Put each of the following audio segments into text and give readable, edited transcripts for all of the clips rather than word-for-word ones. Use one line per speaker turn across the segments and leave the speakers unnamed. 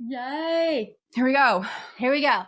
Yay.
Here we go.
Here we go.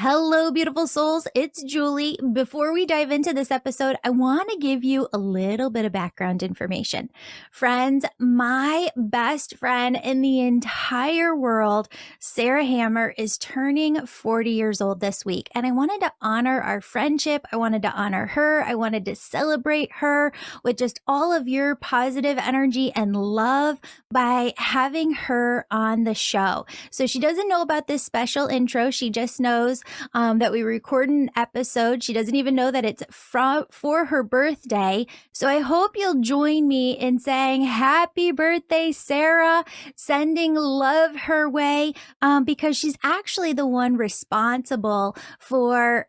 Hello, beautiful souls. It's Julie. Before we dive into this episode, I want to give you a little bit of background information. Friends, my best friend in the entire world, Sarah Hammer, is turning 40 years old this week. And I wanted to honor our friendship. I wanted to honor her. I wanted to celebrate her with just all of your positive energy and love by having her on the show. So she doesn't know about this special intro. She just knows that we record an episode. She doesn't even know that it's for her birthday. So I hope you'll join me in saying happy birthday, Sarah, sending love her way, because she's actually the one responsible for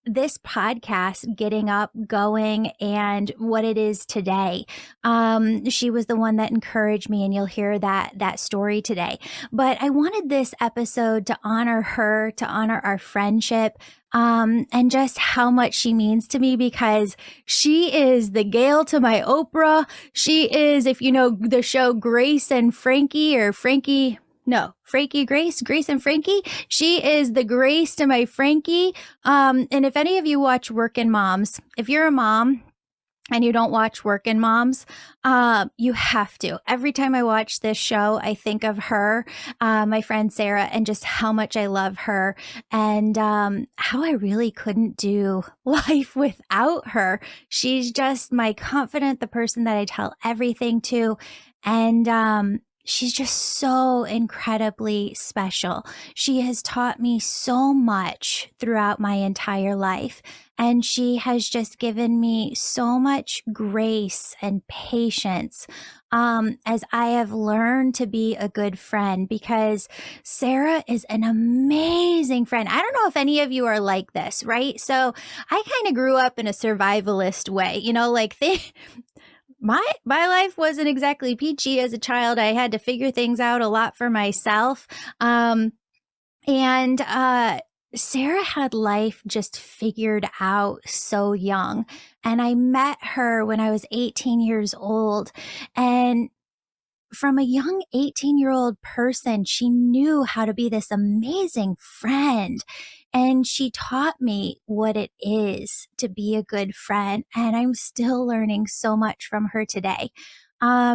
this podcast getting up, going, and what it is today. She was the one that encouraged me, and you'll hear that story today. But I wanted this episode to honor her, to honor our friendship, and just how much she means to me, because she is the Gail to my Oprah. She is, if you know the show Grace and Frankie, or Frankie, no, Frankie Grace and Frankie. She is the Grace to my Frankie. And if any of you watch Workin' Moms, if you're a mom and you don't watch Workin' Moms, you have to. Every time I watch this show, I think of her, my friend Sarah, and just how much I love her, and how I really couldn't do life without her. She's just my confidant, the person that I tell everything to, and she's just so incredibly special. She has taught me so much throughout my entire life, and she has just given me so much grace and patience as I have learned to be a good friend, because Sarah is an amazing friend. I don't know if any of you are like this, right? So I kind of grew up in a survivalist way, like my life wasn't exactly peachy as a child. I had to figure things out a lot for myself. And Sarah had life just figured out so young. And I met her when I was 18 years old. And from a young 18-year-old person, she knew how to be this amazing friend. And she taught me what it is to be a good friend. And I'm still learning so much from her today.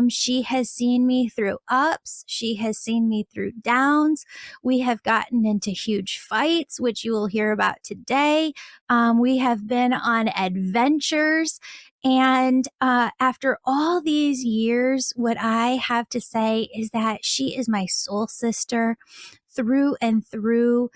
She has seen me through ups. She has seen me through downs. We have gotten into huge fights, which you will hear about today. We have been on adventures. And after all these years, what I have to say is that she is my soul sister through and through.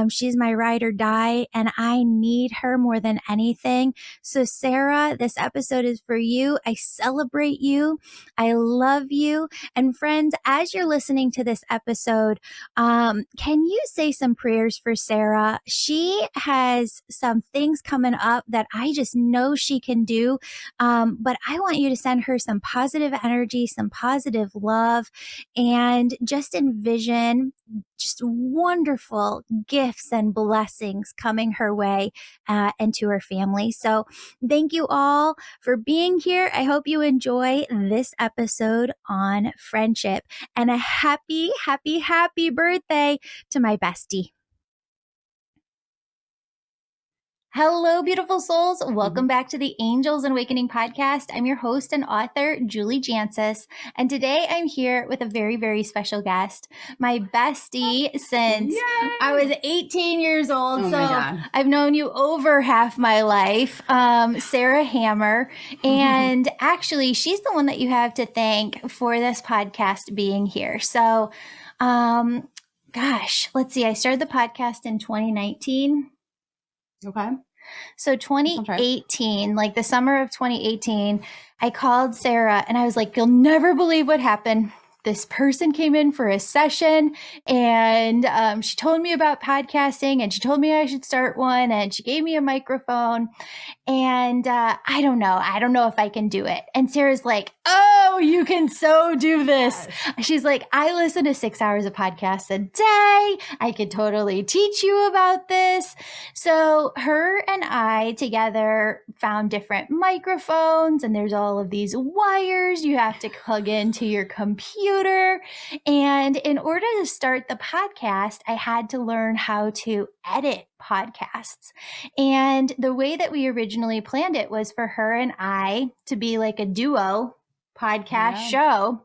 She's my ride or die, and I need her more than anything. So Sarah, this episode is for you. I celebrate you. I love you. And friends, as you're listening to this episode, can you say some prayers for Sarah? She has some things coming up that I just know she can do. But I want you to send her some positive energy, some positive love, and just envision just wonderful gifts and blessings coming her way and to her family. So thank you all for being here. I hope you enjoy this episode on friendship, and a happy, happy, happy birthday to my bestie. Hello, beautiful souls. Welcome back to the Angels and Awakening podcast. I'm your host and author, Julie Jancius. And today I'm here with a very, very special guest, my bestie since I was 18 years old.
Oh
so
my God.
I've known you over half my life, Sarah Hammer. And actually, she's the one that you have to thank for this podcast being here. So, gosh, let's see. I started the podcast in 2019.
Okay.
So 2018, like the summer of 2018, I called Sarah and I was like, you'll never believe what happened. this person came in for a session and she told me about podcasting and she told me I should start one and she gave me a microphone and I don't know if I can do it. And Sarah's like, oh, you can so do this. Yes. She's like, I listen to 6 hours of podcasts a day. I could totally teach you about this. So her and I together found different microphones and there's all of these wires you have to plug into your computer. And in order to start the podcast, I had to learn how to edit podcasts. And the way that we originally planned it was for her and I to be like a duo podcast show.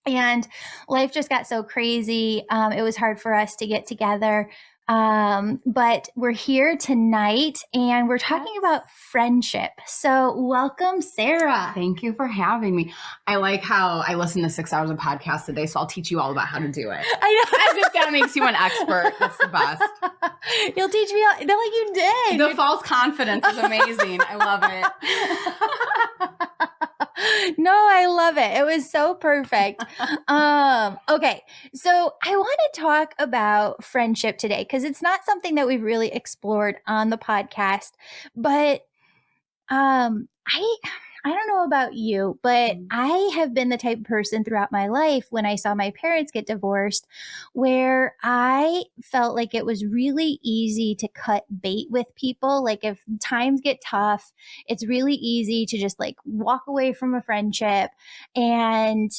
And life just got so crazy. It was hard for us to get together. But we're here tonight and we're talking about friendship. So welcome, Sarah.
Thank you for having me. I like how I listen to 6 hours of podcasts a day, so I'll teach you all about how to do it.
I know.
As if that makes you an expert. That's the best.
You'll teach me all, like you did.
The false confidence is amazing. I love it.
No, I love it. It was so perfect. Okay. So I want to talk about friendship today because it's not something that we've really explored on the podcast, but I don't know about you, but I have been the type of person throughout my life when I saw my parents get divorced, where I felt like it was really easy to cut bait with people. Like if times get tough, it's really easy to just like walk away from a friendship. And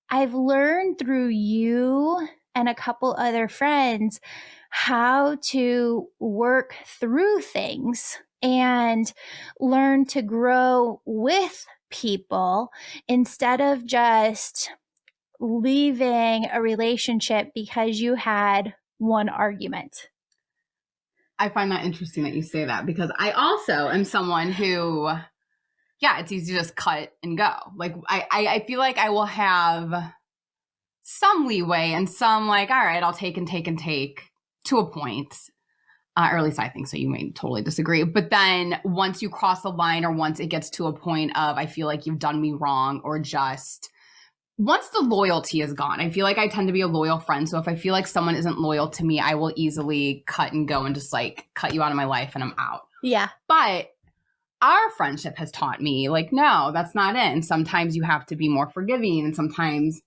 I've learned through you and a couple other friends how to work through things and learn to grow with people instead of just leaving a relationship because you had one argument.
I find that interesting that you say that because I also am someone who, it's easy to just cut and go. Like I feel like I will have some leeway and some like, all right, I'll take to a point. Or at least I think so. You may totally disagree. But then once you cross the line or once it gets to a point of I feel like you've done me wrong or just once the loyalty is gone, I feel like I tend to be a loyal friend. So if I feel like someone isn't loyal to me, I will easily cut and go and just like cut you out of my life and I'm out.
Yeah.
But our friendship has taught me like, no, that's not it. And sometimes you have to be more forgiving and sometimes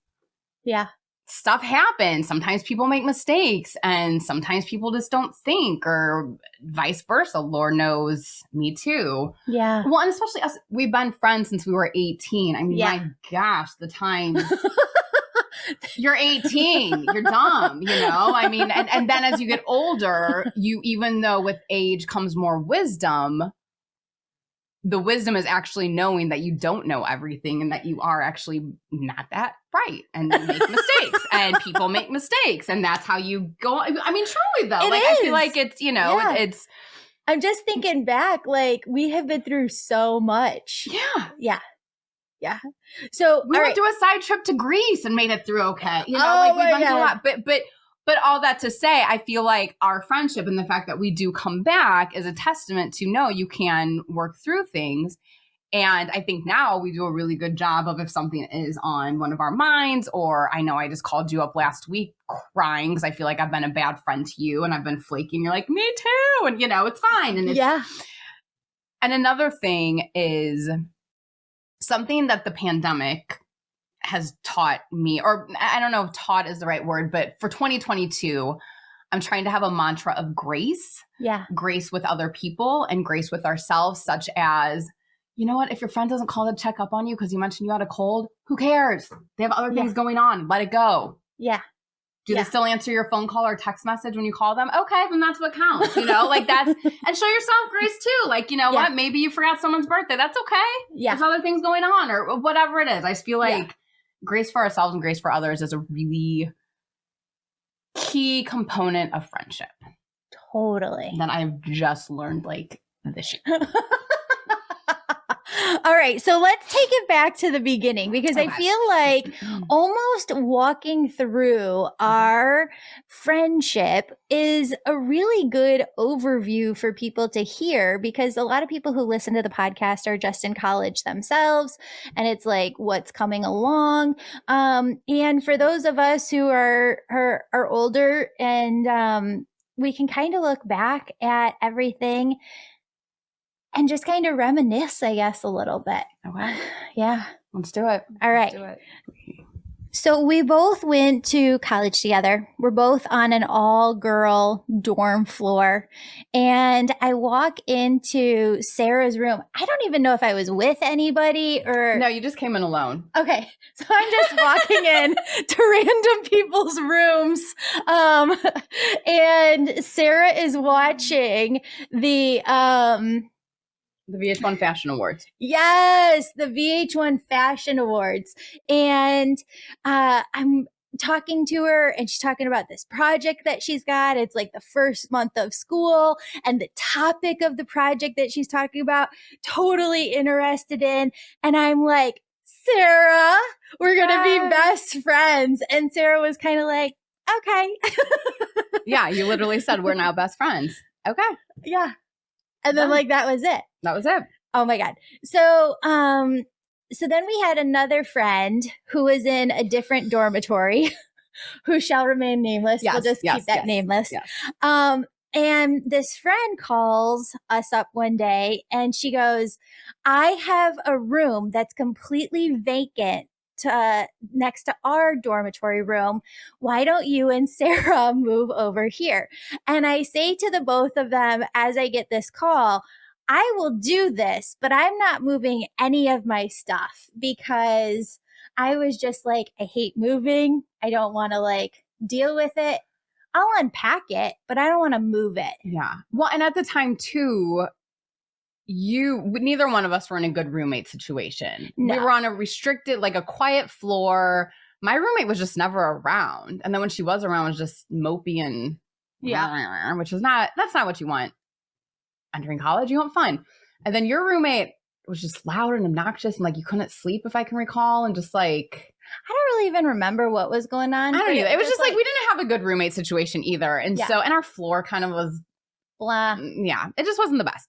stuff happens. Sometimes people make mistakes and sometimes people just don't think or vice versa. Lord knows, me too.
Yeah.
Well, and especially us, we've been friends since we were 18. I mean, my gosh, the times you're 18, you're dumb, you know? I mean, and then as you get older, even though with age comes more wisdom, the wisdom is actually knowing that you don't know everything and that you are actually not that bright and you make mistakes and people make mistakes. And that's how you go. I mean, truly though, I feel like it's, it's.
I'm just thinking back, like we have been through so much.
Yeah.
So
we went to a side trip to Greece and made it through okay. We've been through a lot. But all that to say, I feel like our friendship and the fact that we do come back is a testament to no, you can work through things. And I think now we do a really good job of if something is on one of our minds, or I know I just called you up last week crying because I feel like I've been a bad friend to you and I've been flaky and you're like, me too. And, it's fine. And And another thing is something that the pandemic has taught me, or I don't know if taught is the right word, but for 2022, I'm trying to have a mantra of grace.
Yeah.
Grace with other people and grace with ourselves, such as, you know what, if your friend doesn't call to check up on you because you mentioned you had a cold, who cares? They have other things going on. Let it go.
Yeah.
Do they still answer your phone call or text message when you call them? Okay, then that's what counts, like that's, and show yourself grace too. Like, what, maybe you forgot someone's birthday. That's okay.
Yeah.
There's other things going on or whatever it is. I just feel like grace for ourselves and grace for others is a really key component of friendship.
Totally.
That I've just learned like this year.
All right. So let's take it back to the beginning because I feel like almost walking through our friendship is a really good overview for people to hear because a lot of people who listen to the podcast are just in college themselves. And it's like what's coming along. And for those of us who are older and we can kind of look back at everything and just kind of reminisce, I guess, a little bit.
Okay.
Yeah.
Let's do it.
All right.
Let's do it.
So we both went to college together. We're both on an all-girl dorm floor. And I walk into Sarah's room. I don't even know if I was with anybody or...
No, you just came in alone.
Okay. So I'm just walking in to random people's rooms. And Sarah is watching the
VH1 Fashion Awards.
Yes, the VH1 Fashion Awards. And I'm talking to her and she's talking about this project that she's got. It's like the first month of school and the topic of the project that she's talking about, totally interested in. And I'm like, Sarah, we're going to be best friends. And Sarah was kind of like, okay.
Yeah, you literally said we're now best friends. Okay.
Yeah. And then like that was it.
That was it.
Oh my God. So so then we had another friend who was in a different dormitory who shall remain nameless.
Yes,
we'll just keep that nameless.
Yes.
And this friend calls us up one day and she goes, I have a room that's completely vacant next to our dormitory room. Why don't you and Sarah move over here? And I say to the both of them as I get this call, I will do this, but I'm not moving any of my stuff because I was just like, I hate moving. I don't want to like deal with it. I'll unpack it, but I don't want to move it.
Yeah. Well, and at the time too, neither one of us were in a good roommate situation.
No.
We were on a restricted, like a quiet floor. My roommate was just never around. And then when she was around, it was just mopey and which is that's not what you want. Entering college, you want fun. And then your roommate was just loud and obnoxious and like you couldn't sleep if I can recall. And just like,
I don't really even remember what was going on.
I don't either. It was just like we didn't have a good roommate situation either. And so, and our floor kind of was
blah.
Yeah, it just wasn't the best.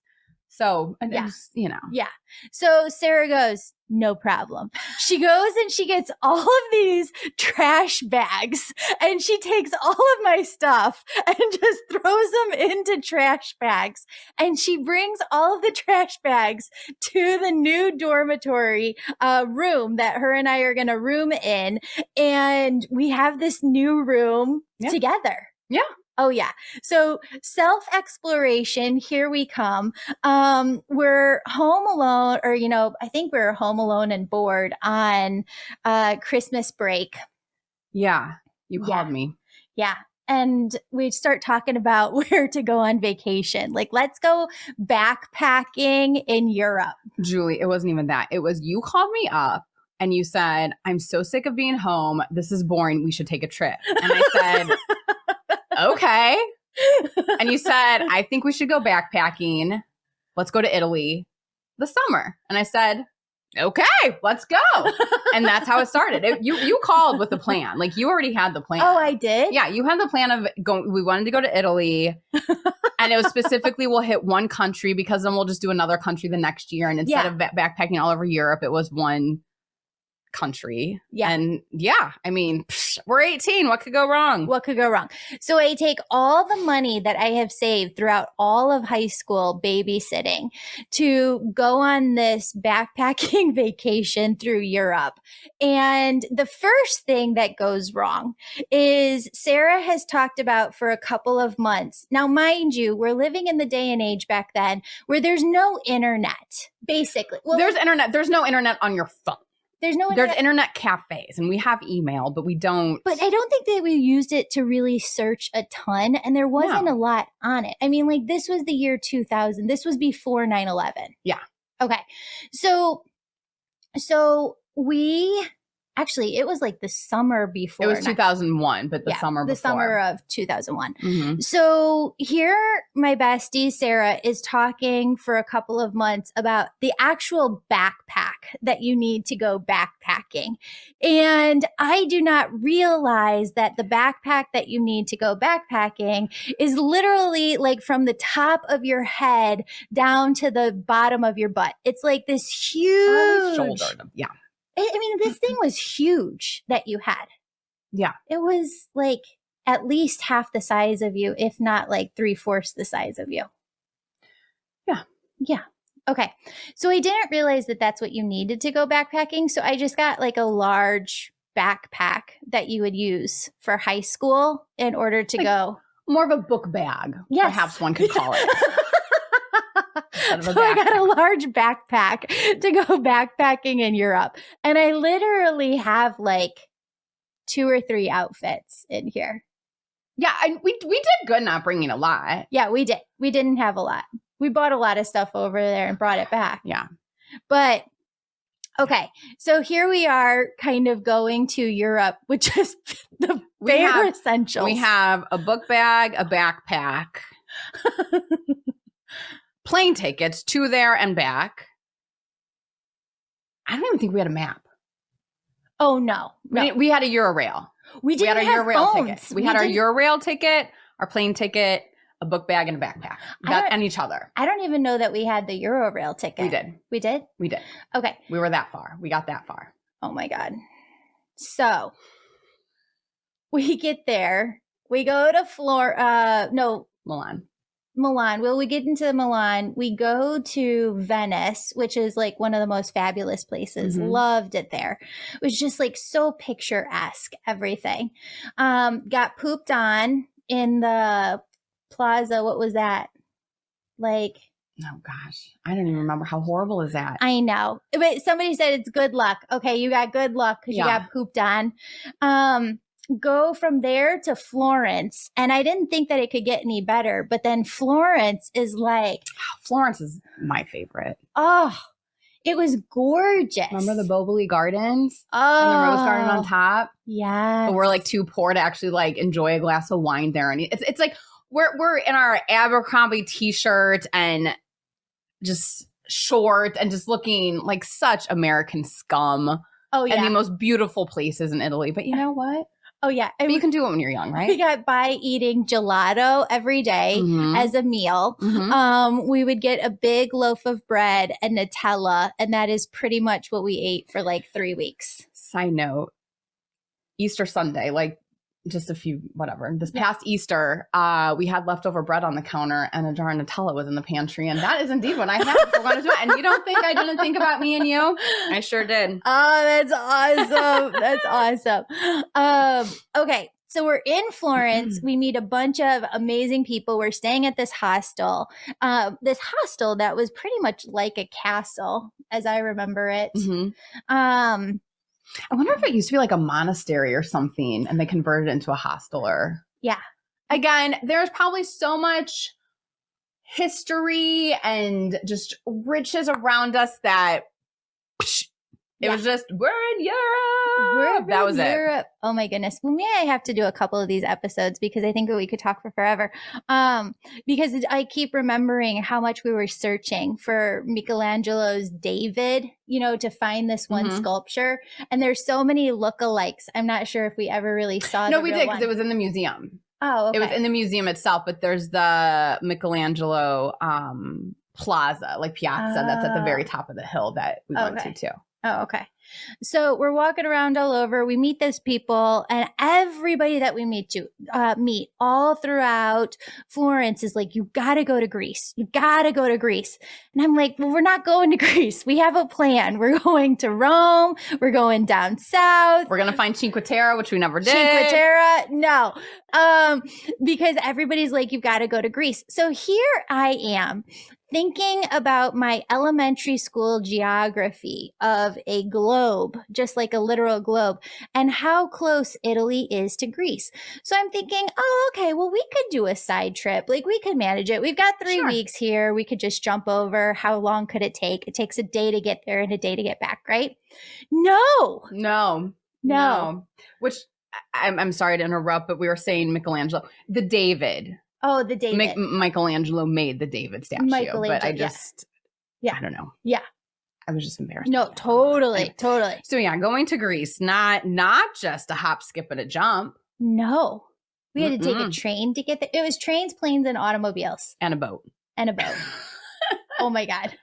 So, just, you know.
Yeah. So Sarah goes, no problem. She goes and she gets all of these trash bags and she takes all of my stuff and just throws them into trash bags. And she brings all of the trash bags to the new dormitory room that her and I are going to room in. And we have this new room together.
Yeah.
Oh, yeah. So self-exploration, here we come. We're home alone, or, you know, I think we're home alone and bored on Christmas break.
Yeah. You called me.
Yeah. And we start talking about where to go on vacation. Like, let's go backpacking in Europe.
Julie, it wasn't even that. It was you called me up and you said, I'm so sick of being home. This is boring. We should take a trip. And I said, okay. And you said, I think we should go backpacking. Let's go to Italy this summer. And I said, okay, let's go. And that's how it started. You called with a plan. Like you already had the plan.
Oh, I did?
Yeah, you had the plan of going. We wanted to go to Italy. And it was specifically, we'll hit one country because then we'll just do another country the next year. And instead of backpacking all over Europe, it was one country. Yeah. And I mean, we're 18. What could go wrong?
What could go wrong? So I take all the money that I have saved throughout all of high school babysitting to go on this backpacking vacation through Europe. And the first thing that goes wrong is Sarah has talked about for a couple of months. Now, mind you, we're living in the day and age back then where there's no internet, basically.
Well, there's internet. There's no internet on your phone. There's internet cafes and we have email, but we don't.
But I don't think that we used it to really search a ton. And there wasn't a lot on it. I mean, like this was the year 2000. This was before 9/11.
Yeah.
Okay. So we actually, it was like the summer before.
It was 2001, but the summer before.
The summer of 2001. Mm-hmm. So here, my bestie, Sarah, is talking for a couple of months about the actual backpack that you need to go backpacking. And I do not realize that the backpack that you need to go backpacking is literally like from the top of your head down to the bottom of your butt. It's like this huge
shoulder. Yeah.
I mean, this thing was huge that you had.
Yeah.
It was like at least half the size of you, if not like 3/4 the size of you.
Yeah.
Yeah. Okay. So I didn't realize that that's what you needed to go backpacking. So I just got like a large backpack that you would use for high school in order to go.
More of a book bag. Yes. Perhaps one could call it.
So I got a large backpack to go backpacking in Europe. And I literally have like 2 or 3 outfits in here.
Yeah, we did good not bringing a lot.
Yeah, we did. We didn't have a lot. We bought a lot of stuff over there and brought it back.
Yeah.
But okay, so here we are kind of going to Europe, which is the bare essentials.
We have a book bag, a backpack, plane tickets to there and back. I don't even think we had a map.
Oh, no.
We had a Eurorail.
We had our Eurorail
ticket. We had our Eurorail ticket, our plane ticket, a book bag, and a backpack. And each other.
I don't even know that we had the Eurorail ticket.
We did.
We did?
We did.
Okay.
We were that far. We got that far.
Oh, my God. So we get there. We go to Milan. Well, we get into Milan. We go to Venice, which is like one of the most fabulous places. Mm-hmm. Loved it there. It was just like so picturesque, everything. Got pooped on in the plaza. What was that? Like,
oh gosh, I don't even remember. How horrible is that?
I know. But somebody said it's good luck. Okay, you got good luck because you got pooped on. Go from there to Florence. And I didn't think that it could get any better. But then Florence is like...
Florence is my favorite.
Oh, it was gorgeous.
Remember the Boboli Gardens?
Oh.
And the Rose Garden on top?
Yeah.
But we're like too poor to actually like enjoy a glass of wine there. And it's like we're in our Abercrombie t-shirt and just short and just looking like such American scum.
Oh, yeah.
And the most beautiful places in Italy. But you know what?
Oh, yeah.
But you can do it when you're young, right?
We got by eating gelato every day as a meal. Mm-hmm. We would get a big loaf of bread and Nutella, and that is pretty much what we ate for like 3 weeks.
Side note, Easter Sunday, like just a few, whatever. This past Easter, we had leftover bread on the counter and a jar of Nutella was in the pantry. And that is indeed what I had for one of And you don't think I didn't think about me and you? I sure did.
Oh, that's awesome. That's awesome. Okay. So we're in Florence. We meet a bunch of amazing people. We're staying at this hostel that was pretty much like a castle as I remember it. Mm-hmm.
I wonder if it used to be like a monastery or something and they converted it into a hostel or...
Yeah.
Again, there's probably so much history and just riches around us that it was just, we're in Europe. That was Europe.
Oh my goodness. Well, maybe I have to do a couple of these episodes because I think we could talk for forever. Because I keep remembering how much we were searching for Michelangelo's David, to find this one sculpture. And there's so many lookalikes. I'm not sure if we ever really saw
No, we did because it was in the museum.
Oh, okay.
It was in the museum itself, but there's the Michelangelo plaza, like piazza, that's at the very top of the hill that we went to too.
Oh, okay. So we're walking around all over. We meet those people and everybody that we meet all throughout Florence is like, you got to go to Greece. You got to go to Greece. And I'm like, well, we're not going to Greece. We have a plan. We're going to Rome. We're going down south.
We're going to find Cinque Terre, which we never did.
Cinque Terre? No. Because everybody's like, you've got to go to Greece. So here I am thinking about my elementary school geography of a globe, just like a literal globe, and how close Italy is to Greece. So I'm thinking, oh, okay, well, we could do a side trip. Like we could manage it. We've got 3 weeks here. We could just jump over. How long could it take? It takes a day to get there and a day to get back, right? No. No.
Which I'm sorry to interrupt, but we were saying Michelangelo, the David.
Oh, the David.
Michelangelo made the David statue, but I just, I don't know.
Yeah.
I was just embarrassed.
No, totally.
So yeah, going to Greece, not just a hop, skip, and a jump.
No. We had to take a train to get there. It was trains, planes, and automobiles.
And a boat.
Oh my God.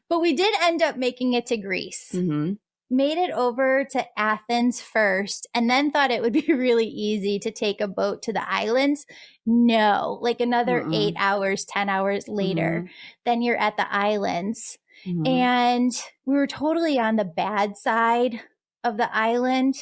But we did end up making it to Greece.
Mm-hmm.
Made it over to Athens first, and then thought it would be really easy to take a boat to the islands. No, like another 8 hours, 10 hours later, then you're at the islands. And we were totally on the bad side of the island.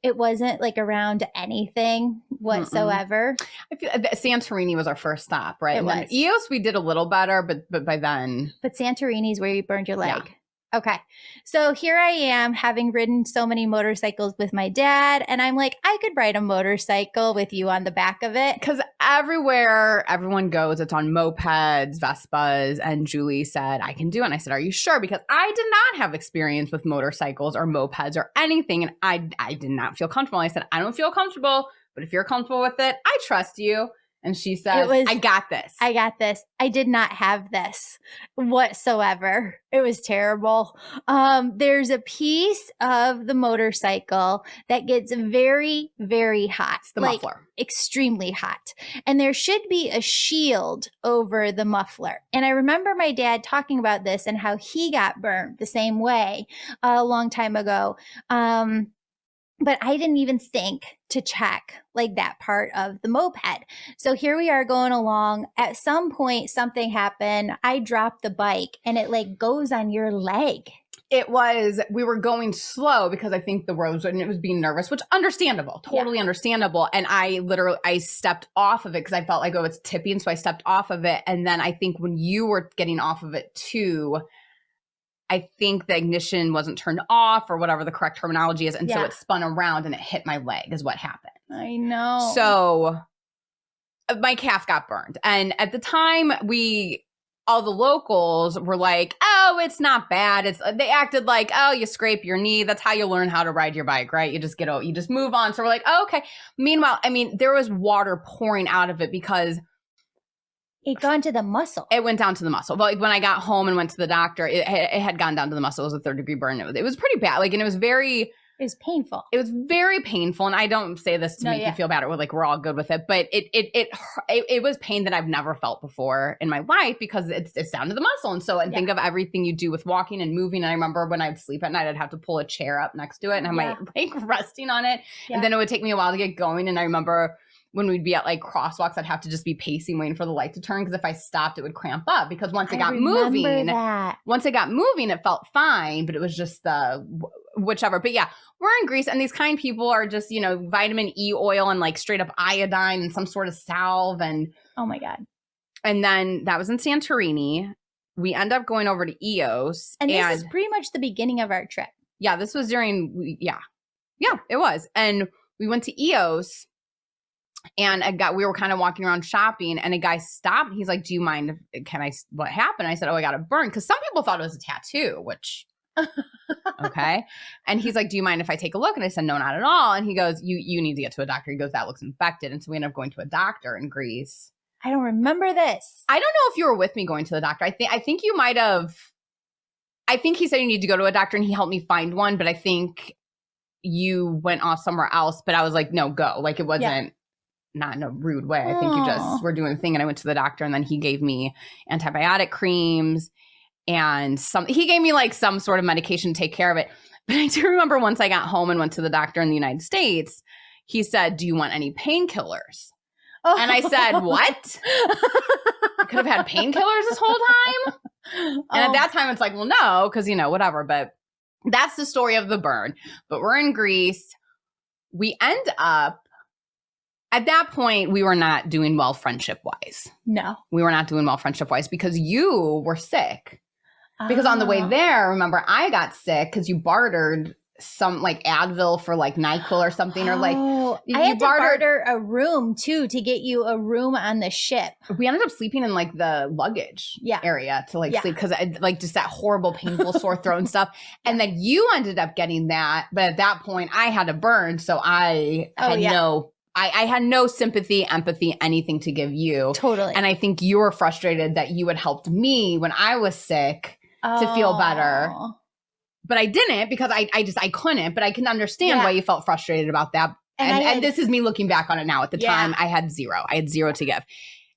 It wasn't like around anything whatsoever.
I feel Santorini was our first stop, right?
It was.
Eos, we did a little better, but by then.
But Santorini's where you burned your leg. Yeah. Okay. So here I am, having ridden so many motorcycles with my dad. And I'm like, I could ride a motorcycle with you on the back of it.
Because everywhere everyone goes, it's on mopeds, Vespas. And Julie said, I can do it. And I said, are you sure? Because I did not have experience with motorcycles or mopeds or anything. And I did not feel comfortable. I said, I don't feel comfortable, but if you're comfortable with it, I trust you. And she says, I got this.
I got this. I did not have this whatsoever. It was terrible. There's a piece of the motorcycle that gets very, very hot.
It's the muffler.
Extremely hot. And there should be a shield over the muffler. And I remember my dad talking about this and how he got burned the same way a long time ago. But I didn't even think to check like that part of the moped. So here we are going along. At some point, something happened. I dropped the bike and it like goes on your leg.
We were going slow because I think the roads, and it was being nervous, which understandable, totally understandable. And I stepped off of it because I felt like, it's tipping. So I stepped off of it. And then I think when you were getting off of it too, I think the ignition wasn't turned off or whatever the correct terminology is. And so it spun around and it hit my leg is what happened.
I know.
So my calf got burned. And at the time all the locals were like, oh, it's not bad. They acted like, oh, you scrape your knee. That's how you learn how to ride your bike, right? You just move on. So we're like, oh, okay. Meanwhile, there was water pouring out of it because
it gone to the muscle.
It went down to the muscle. But like when I got home and went to the doctor, it had gone down to the muscle. It was a 3rd-degree burn. It was pretty bad. Like, and it was
painful.
It was very painful. And I don't say this to make you feel bad. We're all good with it. But it was pain that I've never felt before in my life because it's down to the muscle. And so think of everything you do with walking and moving. And I remember when I'd sleep at night, I'd have to pull a chair up next to it and have my like resting on it. Yeah. And then it would take me a while to get going. And I remember when we'd be at like crosswalks, I'd have to just be pacing, waiting for the light to turn. Because if I stopped, it would cramp up. Because once it got moving, it felt fine. But it was just whichever. But yeah, we're in Greece, and these kind people are just vitamin E oil and like straight up iodine and some sort of salve and
oh my God.
And then that was in Santorini. We end up going over to Eos,
and this is pretty much the beginning of our trip.
Yeah, this was during it was, and we went to Eos. And we were kind of walking around shopping, and a guy stopped. He's like, do you mind? What happened? I said, I got a burn. Because some people thought it was a tattoo, which, okay. And he's like, do you mind if I take a look? And I said, no, not at all. And he goes, you need to get to a doctor. He goes, that looks infected. And so we ended up going to a doctor in Greece.
I don't remember this.
I don't know if you were with me going to the doctor. I think you might have. I think he said you need to go to a doctor, and he helped me find one. But I think you went off somewhere else. But I was like, no, go. Like it wasn't. Not in a rude way. I think you just were doing the thing. And I went to the doctor, and then he gave me antibiotic creams and he gave me like some sort of medication to take care of it. But I do remember once I got home and went to the doctor in the United States, he said, do you want any painkillers? Oh. And I said, what? I could have had painkillers this whole time? And at that time, it's like, well, no, because, whatever. But that's the story of the burn. But we're in Greece. We end up, at that point, we were not doing well friendship-wise.
No.
We were not doing well friendship-wise because you were sick. Because on the way there, remember, I got sick because you bartered some like Advil for like NyQuil or something, or like
I had to barter a room too to get you a room on the ship.
We ended up sleeping in like the luggage area to like sleep because like just that horrible, painful sore throat and stuff. And then you ended up getting that, but at that point I had to burn, so I had I had no sympathy, empathy, anything to give you.
Totally.
And I think you were frustrated that you had helped me when I was sick to feel better. But I didn't because I couldn't, but I can understand why you felt frustrated about that. And this is me looking back on it now. At the time, I had zero. I had zero to give.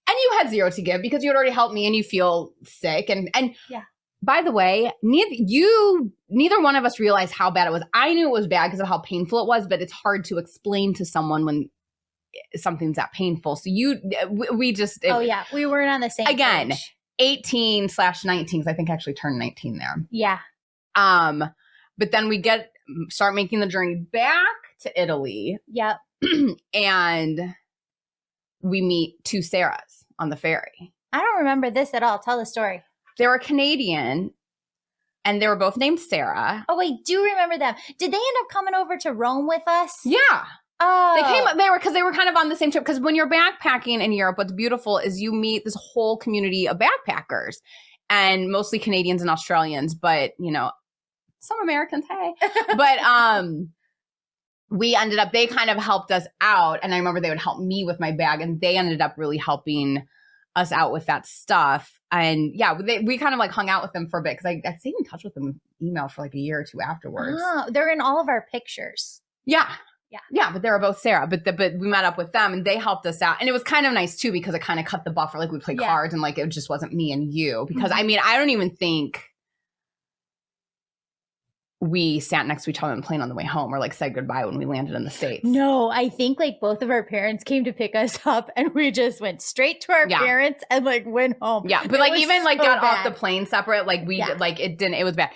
And you had zero to give because you had already helped me and you feel sick. And by the way, neither one of us realized how bad it was. I knew it was bad because of how painful it was, but it's hard to explain to someone when something's that painful. So we just...
we weren't on the same page.
18/19, I think I actually turned 19 there.
Yeah.
But then we start making the journey back to Italy.
Yep.
And we meet two Sarahs on the ferry.
I don't remember this at all. Tell the story.
They were Canadian and they were both named Sarah.
Oh, I do remember them. Did they end up coming over to Rome with us?
Yeah.
Oh.
They were kind of on the same trip because when you're backpacking in Europe, what's beautiful is you meet this whole community of backpackers and mostly Canadians and Australians, but some Americans, hey. But they kind of helped us out. And I remember they would help me with my bag and they ended up really helping us out with that stuff. And we kind of like hung out with them for a bit because I stayed in touch with them email for like a year or two afterwards.
Oh, they're in all of our pictures.
Yeah. Yeah, but they were both Sarah. But we met up with them and they helped us out. And it was kind of nice too because it kind of cut the buffer. Like we played cards and like it just wasn't me and you. Because I mean, I don't even think we sat next to each other on the plane on the way home or like said goodbye when we landed in the States.
No, I think like both of our parents came to pick us up and we just went straight to our parents and like went home.
Yeah, but like even like got off the plane separate. Like we did, like it was bad.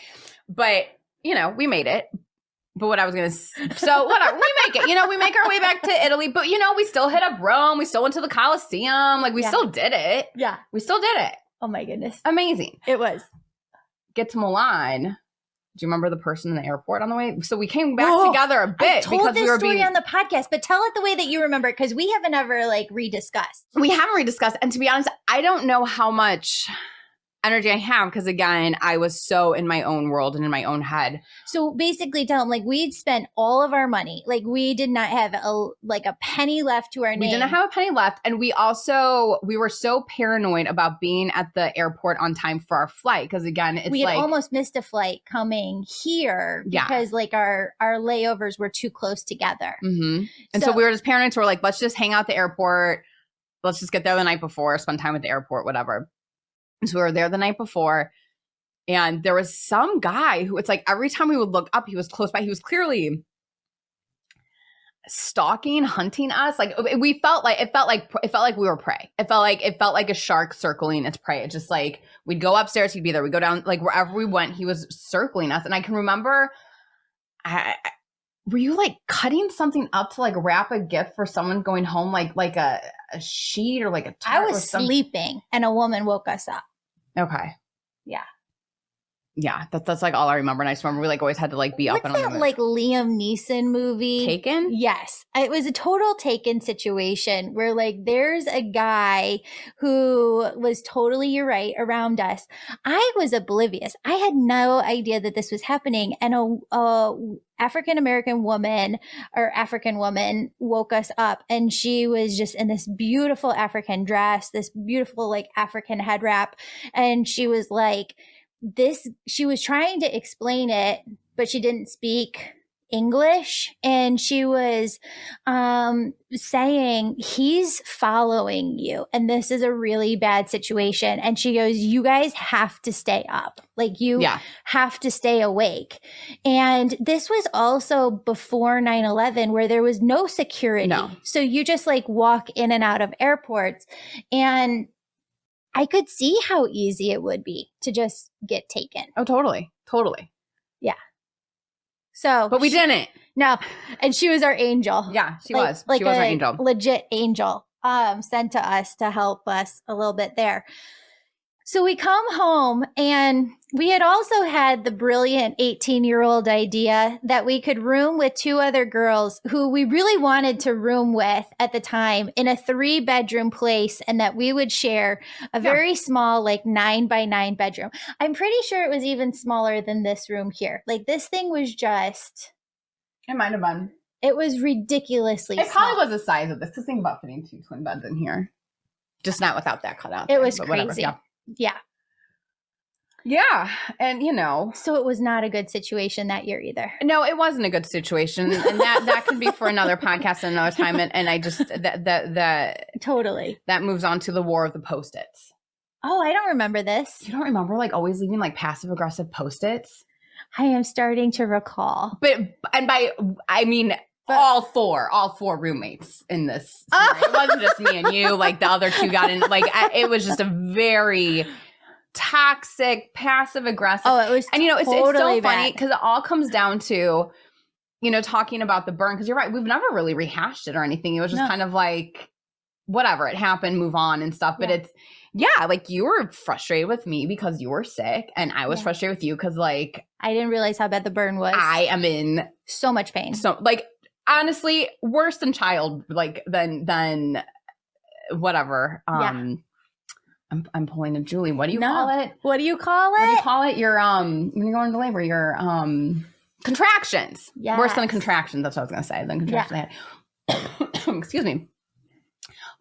But we made it. But what I was going to, so whatever, we make it, we make our way back to Italy, but we still hit up Rome. We still went to the Colosseum. Like we still did it.
Yeah.
We still did it.
Oh my goodness.
Amazing.
It was.
Get to Milan. Do you remember the person in the airport on the way? So we came back together a bit.
I told this story on the podcast, but tell it the way that you remember it because we haven't ever like rediscussed.
We haven't rediscussed. And to be honest, I don't know how much energy I have because again, I was so in my own world and in my own head.
So basically tell them like we'd spent all of our money. Like we did not have a penny left to our name.
We didn't have a penny left. And we were so paranoid about being at the airport on time for our flight. Because again, we had
almost missed a flight coming here because like our layovers were too close together.
Mm-hmm. And so we were just paranoid. So we're like, let's just hang out at the airport. Let's just get there the night before, spend time at the airport, whatever. So we were there the night before and there was some guy who it's like every time we would look up, he was close by. He was clearly stalking, hunting us. Like it felt like we were prey. It felt like a shark circling its prey. It's just like we'd go upstairs, he'd be there. We'd go down, like wherever we went, he was circling us. And I can remember, were you like cutting something up to like wrap a gift for someone going home, like a sheet or like a tarp?
I was sleeping and a woman woke us up.
Okay.
Yeah.
Yeah, that's like all I remember. And I just remember we like always had to like be up and on.
What's that like Liam Neeson movie?
Taken?
Yes. It was a total Taken situation where like there's a guy who was totally, you're right, around us. I was oblivious. I had no idea that this was happening. And a African-American woman or African woman woke us up and she was just in this beautiful African dress, this beautiful like African head wrap. And she was like, she was trying to explain it, but she didn't speak English. And she was saying, he's following you. And this is a really bad situation. And she goes, you guys have to stay up. Like you have to stay awake. And this was also before 9/11 where there was no security.
No. So
you just like walk in and out of airports. And I could see how easy it would be to just get taken.
Oh, totally. Totally.
Yeah. So,
but we didn't.
No. And she was our angel.
Yeah, she was. She was our angel.
Legit angel sent to us to help us a little bit there. So we come home, and we had also had the brilliant 18-year-old idea that we could room with two other girls who we really wanted to room with at the time in a 3-bedroom place, and that we would share a very small, like 9-by-9 bedroom. I'm pretty sure it was even smaller than this room here. Like this thing was just...
It might have been.
It was ridiculously small.
It probably was the size of this. Just think about fitting 2 twin beds in here. Just not without that cutout.
It was crazy. Yeah.
Yeah. And
so it was not a good situation that year either.
No, it wasn't a good situation. And that could be for another podcast and another time. And I just, that
totally.
That moves on to the war of the Post-its.
Oh, I don't remember this.
You don't remember like always leaving like passive aggressive Post-its?
I am starting to recall.
I mean all four roommates in this. It wasn't just me and you. Like the other 2 got in. Like it was just a very toxic, passive aggressive.
Oh, it was.
And it's
totally
so funny because it all comes down to, talking about the burn. Because you're right, we've never really rehashed it or anything. It was just kind of like, whatever, it happened, move on and stuff. But it's like you were frustrated with me because you were sick, and I was frustrated with you because like
I didn't realize how bad the burn was.
I am in
so much pain.
So like. Honestly, worse than child, like than whatever. I'm pulling a Julie. What do you call it?
What do you call it?
What do you call it? Your when you go into labor, your contractions.
Yes.
Worse than contractions. That's what I was gonna say. Than contractions. Yeah. Excuse me.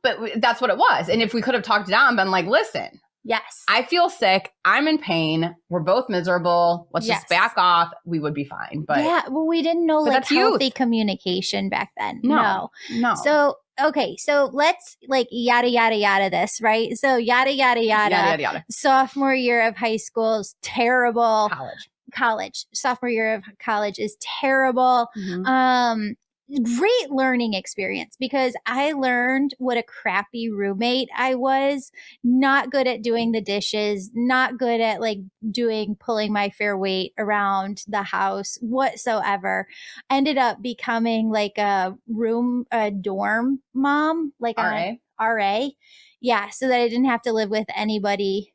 But that's what it was. And if we could have talked it out and been like, listen.
Yes.
I feel sick. I'm in pain. We're both miserable. Let's just back off. We would be fine. But
we didn't know like healthy communication back then. No. So, okay. So let's like yada, yada, yada this, right? So yada, yada, yada.
Yada, yada, yada.
Sophomore year of high school is terrible.
College.
Sophomore year of college is terrible.
Mm-hmm.
Great learning experience because I learned what a crappy roommate I was. Not good at doing the dishes, not good at like pulling my fair weight around the house whatsoever. Ended up becoming like a dorm mom, like
RA.
RA. Yeah. So that I didn't have to live with anybody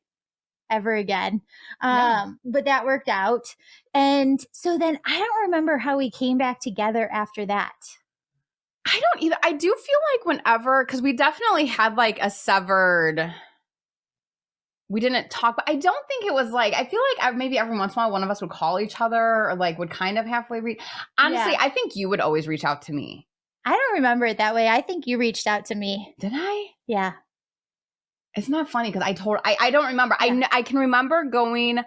ever again. But that worked out. And so then I don't remember how we came back together after that.
I don't either. I do feel like whenever, because we definitely had like a severed, we didn't talk, but I don't think it was like, I feel like maybe every once in a while one of us would call each other or like would kind of halfway reach. Honestly, I think you would always reach out to me.
I don't remember it that way. I think you reached out to me.
Did I?
Yeah.
It's not funny because I don't remember. Yeah. I can remember going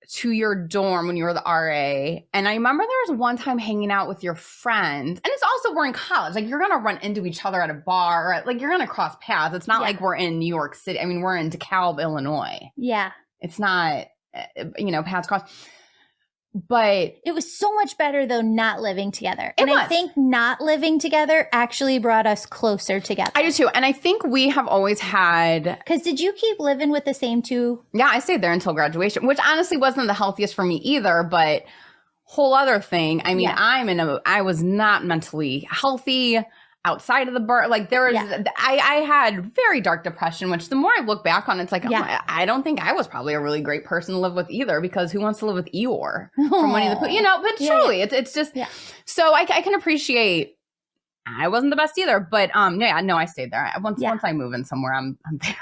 to your dorm when you were the RA. And I remember there was one time hanging out with your friends. And it's also, we're in college. Like you're going to run into each other at a bar. Or like you're going to cross paths. It's not like we're in New York City. I mean, we're in DeKalb, Illinois.
Yeah.
It's not, paths cross. But
it was so much better though not living together. I think not living together actually brought us closer together.
I do too. And I think we have always had,
because did you keep living with the same two?
Yeah, I stayed there until graduation, which honestly wasn't the healthiest for me either, but whole other thing. I mean, I was not mentally healthy outside of the bar. Like there was, I had very dark depression, which the more I look back on, it's like, I don't think I was probably a really great person to live with either, because who wants to live with Eeyore from Winnie the Pooh? But truly it's just, so I can appreciate, I wasn't the best either, but I stayed there. Once I move in somewhere, I'm there.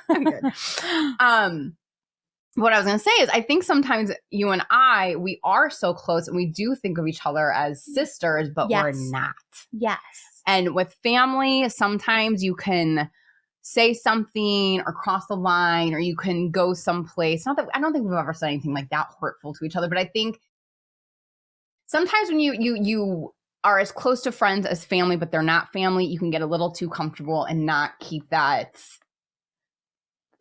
I'm good. What I was going to say is I think sometimes you and we are so close and we do think of each other as sisters, but we're not.
Yes.
And with family, sometimes you can say something or cross the line, or you can go someplace. Not that I don't think we've ever said anything like that hurtful to each other, but I think sometimes when you are as close to friends as family, but they're not family, you can get a little too comfortable and not keep that.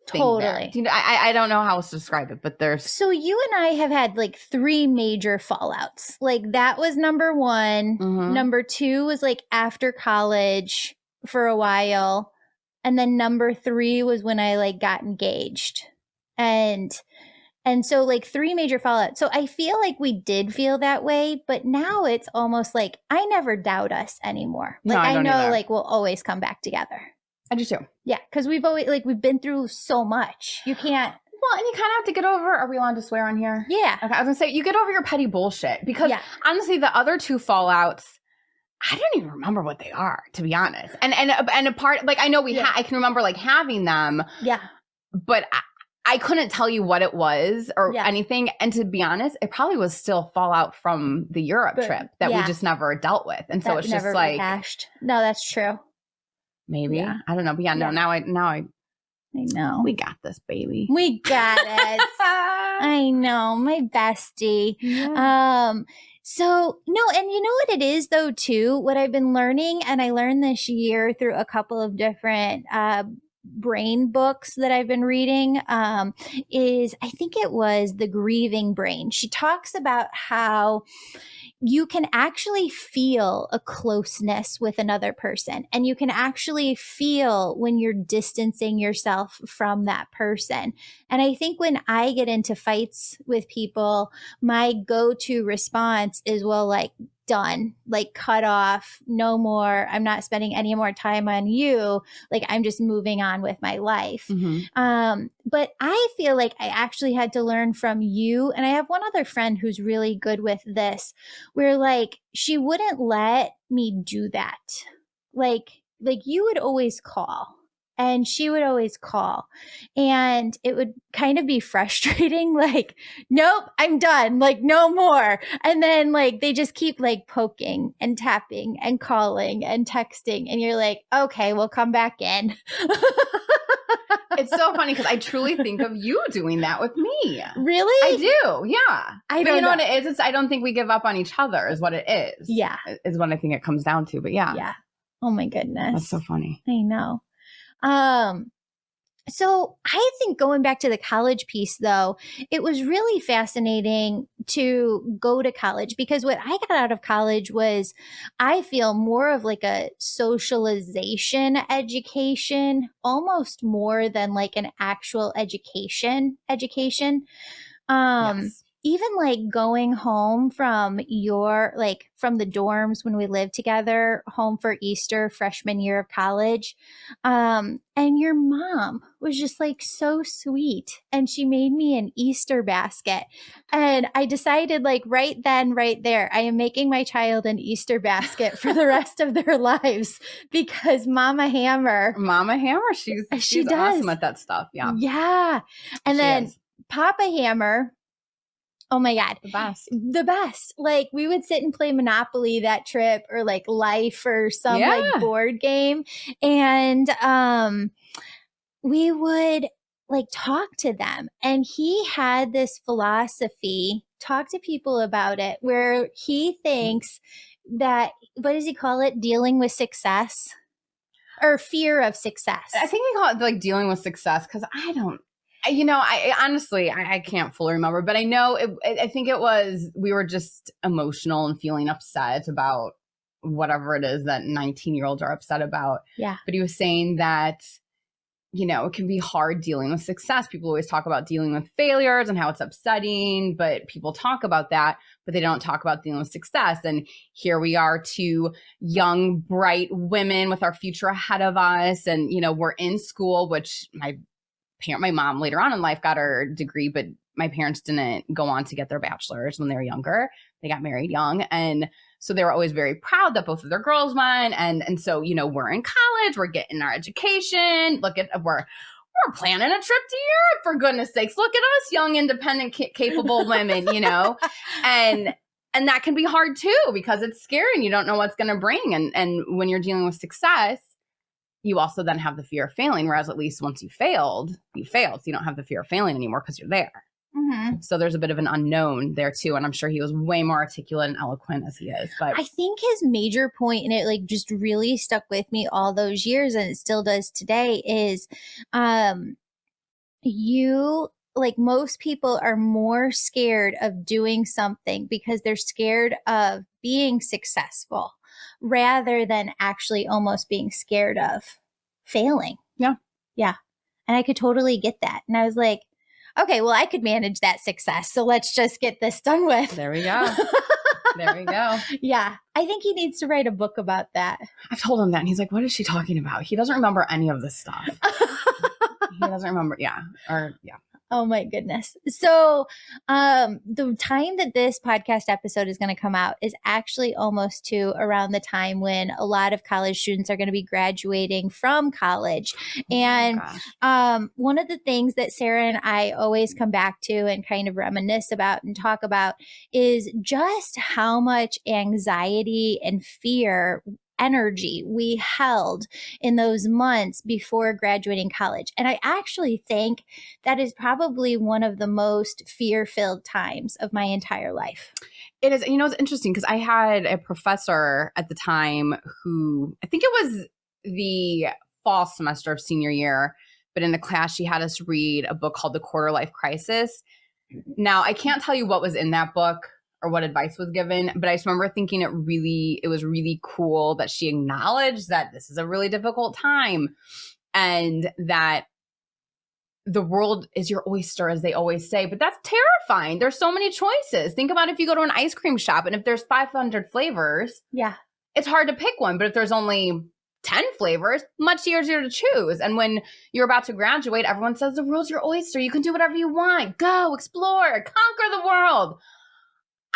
Totally.
I don't know how else to describe it, but there's.
So you and I have had like 3 major fallouts. Like that was number 1.
Mm-hmm.
Number 2 was like after college for a while. And then number 3 was when I like got engaged. And so like 3 major fallouts. So I feel like we did feel that way, but now it's almost like I never doubt us anymore. Like I know like we'll always come back together.
I do too.
Yeah, because we've been through so much. You can't.
Well, and you kind of have to get over. Are we allowed to swear on here?
Yeah.
Okay, I was gonna say you get over your petty bullshit because honestly, the other two fallouts, I don't even remember what they are, to be honest. And a part, like, I know I can remember like having them.
Yeah.
But I couldn't tell you what it was or anything. And to be honest, it probably was still fallout from the Europe trip that we just never dealt with. And so it's just like
rehashed. No, that's true.
Maybe. Yeah. I don't know. But no, now I know. We got this, baby.
We got it. I know, my bestie. Yeah. So no, and you know what it is though too, what I've been learning, and I learned this year through a couple of different brain books that I've been reading, is I think it was The Grieving Brain. She talks about how you can actually feel a closeness with another person, and you can actually feel when you're distancing yourself from that person. And I think when I get into fights with people, my go-to response is, well, like, done, like cut off, no more. I'm not spending any more time on you. Like, I'm just moving on with my life. Mm-hmm. But I feel like I actually had to learn from you. And I have one other friend who's really good with this, where like, she wouldn't let me do that. Like you would always call. And she would always call, and it would kind of be frustrating. Like, nope, I'm done. Like, no more. And then like, they just keep like poking and tapping and calling and texting. And you're like, okay, we'll come back in.
It's so funny because I truly think of you doing that with me.
Really?
I do. Yeah.
I don't know
what it is. It's, I don't think we give up on each other is what it is.
Yeah.
Is what I think it comes down to. But yeah.
Yeah. Oh my goodness.
That's so funny.
I know. So I think going back to the college piece though, it was really fascinating to go to college, because what I got out of college was, I feel, more of like a socialization education, almost more than like an actual education. Yes. Even like going home from from the dorms when we lived together, home for Easter, freshman year of college. And your mom was just like so sweet. And she made me an Easter basket. And I decided like right then, right there, I am making my child an Easter basket for the rest of their lives, because Mama Hammer,
she's awesome at that stuff. Yeah.
Yeah. And then Papa Hammer, oh my God. The best. Like, we would sit and play Monopoly that trip, or like Life, or some like board game. And we would like talk to them. And he had this philosophy, talk to people about it, where he thinks that, what does he call it? Dealing with success, or fear of success.
I think he call it like dealing with success, because I don't. I honestly, I can't fully remember, but I know I think it was, we were just emotional and feeling upset about whatever it is that 19-year-olds are upset about.
Yeah.
But he was saying that, it can be hard dealing with success. People always talk about dealing with failures and how it's upsetting, but people talk about that, but they don't talk about dealing with success. And here we are, two young, bright women with our future ahead of us. And, we're in school, which my mom later on in life got her degree, but my parents didn't go on to get their bachelor's when they were younger. They got married young. And so they were always very proud that both of their girls went. And so, we're in college, we're getting our education. We're planning a trip to Europe, for goodness sakes. Look at us, young, independent, capable women, and that can be hard too, because it's scary and you don't know what's going to bring. And when you're dealing with success, you also then have the fear of failing, whereas at least once you failed. So you don't have the fear of failing anymore because you're there. Mm-hmm. So there's a bit of an unknown there too. And I'm sure he was way more articulate and eloquent as he is. But
I think his major point, and it like just really stuck with me all those years, and it still does today, is like, most people are more scared of doing something because they're scared of being successful, rather than actually almost being scared of failing.
Yeah.
Yeah. And I could totally get that. And I was like, okay, well, I could manage that success. So let's just get this done with.
There we go. There you go.
Yeah. I think he needs to write a book about that.
I've told him that. And he's like, what is she talking about? He doesn't remember any of this stuff. He doesn't remember. Yeah.
Oh my goodness. So, the time that this podcast episode is going to come out is actually almost to around the time when a lot of college students are going to be graduating from college. And, one of the things that Sarah and I always come back to and kind of reminisce about and talk about is just how much anxiety and fear energy we held in those months before graduating college. And I actually think that is probably one of the most fear-filled times of my entire life.
It is. You know, it's interesting because I had a professor at the time who, I think it was the fall semester of senior year, but in the class, she had us read a book called The Quarter Life Crisis. Now, I can't tell you what was in that book or what advice was given, but I just remember thinking it was really cool that she acknowledged that this is a really difficult time and that the world is your oyster, as they always say, but that's terrifying. There's so many choices. Think about if you go to an ice cream shop and if there's 500 flavors, it's hard to pick one, but if there's only 10 flavors, much easier to choose. And when you're about to graduate, everyone says the world's your oyster. You can do whatever you want. Go, explore, conquer the world.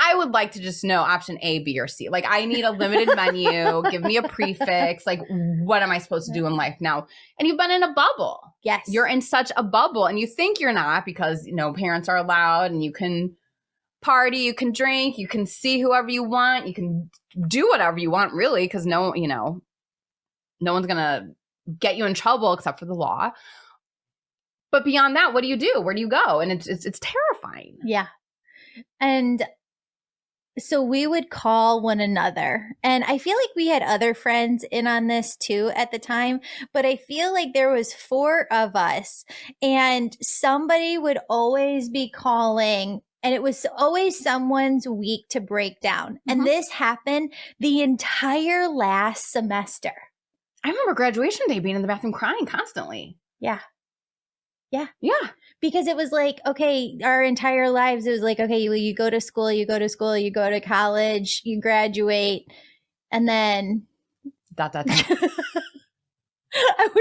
I would like to just know option A, B, or C. Like, I need a limited menu. Give me a prefix. Like, what am I supposed to do in life now? And you've been in a bubble.
Yes.
You're in such a bubble and you think you're not because, you know, parents are allowed and you can party, you can drink, you can see whoever you want. You can do whatever you want, really, because no one's going to get you in trouble except for the law. But beyond that, what do you do? Where do you go? And it's terrifying.
Yeah. And so we would call one another, and I feel like we had other friends in on this too at the time, but I feel like there was 4 of us and somebody would always be calling, and it was always someone's week to break down. Mm-hmm. And this happened the entire last semester.
I remember graduation day being in the bathroom crying constantly.
Yeah. Yeah.
Yeah.
Because it was like, okay, our entire lives, it was like, okay, you go to school, you go to college, you graduate, and then
we